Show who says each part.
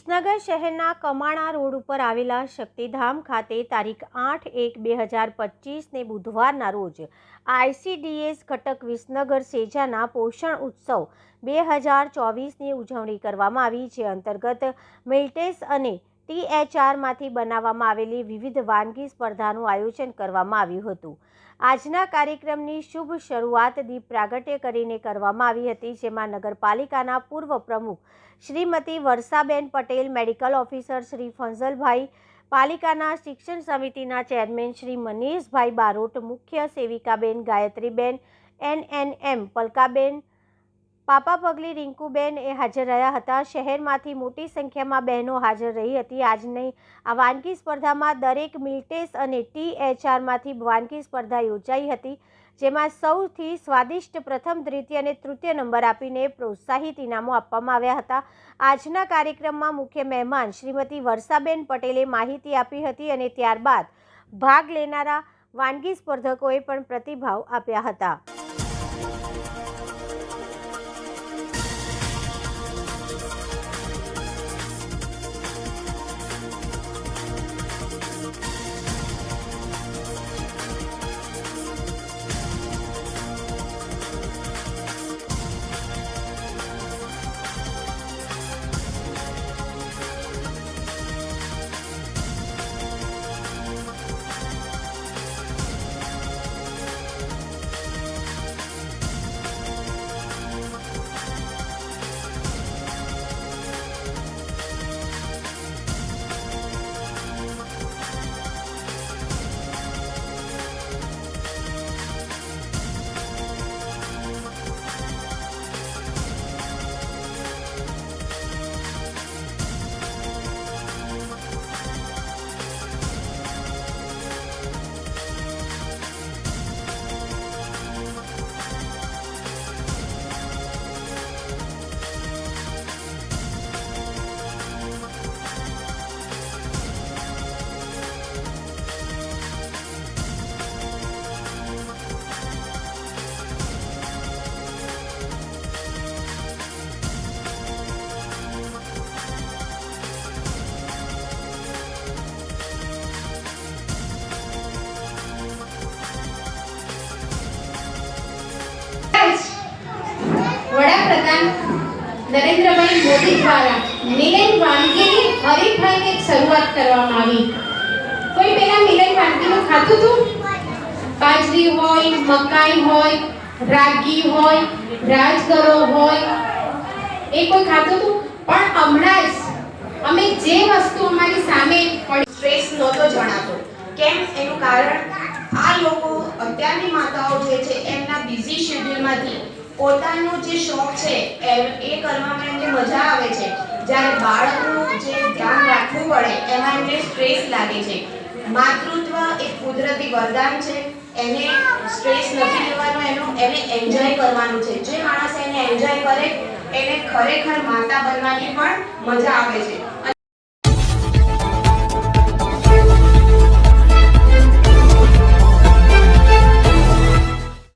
Speaker 1: વિસનગર શહેરના કમાણા રોડ ઉપર આવેલા શક્તિધામ ખાતે તારીખ 8/1/2025ને બુધવારના રોજ ICDS ઘટક વિસનગર સેજાના પોષણ ઉત્સવ 2024ની ઉજવણી કરવામાં આવી, જે અંતર્ગત મિલ્ટેસ અને THRમાંથી બનાવવામાં આવેલી વિવિધ વાનગી સ્પર્ધાનું આયોજન કરવામાં આવ્યું હતું। આજના કાર્યક્રમની શુભ શરૂઆત દીપ પ્રાગટ્ય કરીને કરવામાં આવી હતી, જેમાં નગરપાલિકાના પૂર્વ પ્રમુખ શ્રીમતી વર્ષાબેન પટેલ, મેડિકલ ઓફિસર શ્રી ફંઝલભાઈ, પાલિકાના શિક્ષણ સમિતિના ચેરમેન શ્રી મનીષભાઈ બારોટ, મુખ્ય સેવિકાબેન ગાયત્રીબેન, NNM પલકાબેન, પાપા પગલી રિંકુબેન એ હાજર રહ્યા હતા। શહેરમાંથી મોટી સંખ્યામાં બહેનો હાજર રહી હતી। આજની આ વાનગી સ્પર્ધામાં દરેક મિલ્ટેસ અને THRમાંથી વાનગી સ્પર્ધા યોજાઈ હતી, જેમાં સૌથી સ્વાદિષ્ટ પ્રથમ, દ્વિતીય અને તૃતીય નંબર આપીને પ્રોત્સાહિત ઇનામો આપવામાં આવ્યા હતા। આજના કાર્યક્રમમાં મુખ્ય મહેમાન શ્રીમતી વર્ષાબેન પટેલે માહિતી આપી હતી અને ત્યારબાદ ભાગ લેનારા વાનગી સ્પર્ધકોએ પણ પ્રતિભાવ આપ્યા હતા।
Speaker 2: વડાપ્રધાન નરેન્દ્રભાઈ મોદી દ્વારા મિલેટ વાનગીની હરીફાઈની શરૂઆત કરવામાં આવી। કોઈ પહેલા મિલેટ વાનગીનું ખાધું હતું? બાજરી હોય, મકાઈ હોય, રાગી હોય, રાજગરો હોય, એ કોઈ ખાધું હતું? પણ હમણાં જ અમે જે વસ્તુ અમારી સામે પડી,
Speaker 3: સ્ટ્રેસ નહોતો જણાતો। કેમ? એનું કારણ આ લોકો, અત્યારની માતાઓ જે છે, એમના બિઝી શેડ્યુલમાંથી પોતાનો જે શોખ છે એ કરવામાં એમને મજા આવે છે, જ્યારે બાળકનું જે ધ્યાન રાખવું પડે એમાં એમને સ્ટ્રેસ લાગે છે। માતૃત્વ એક કુદરતી વરદાન છે, એને સ્ટ્રેસ નથી લેવાનો, એને એન્જોય કરવાનું છે। જે માણસ એને એન્જોય કરે એને ખરેખર માતા બનવાની પણ મજા આવે છે।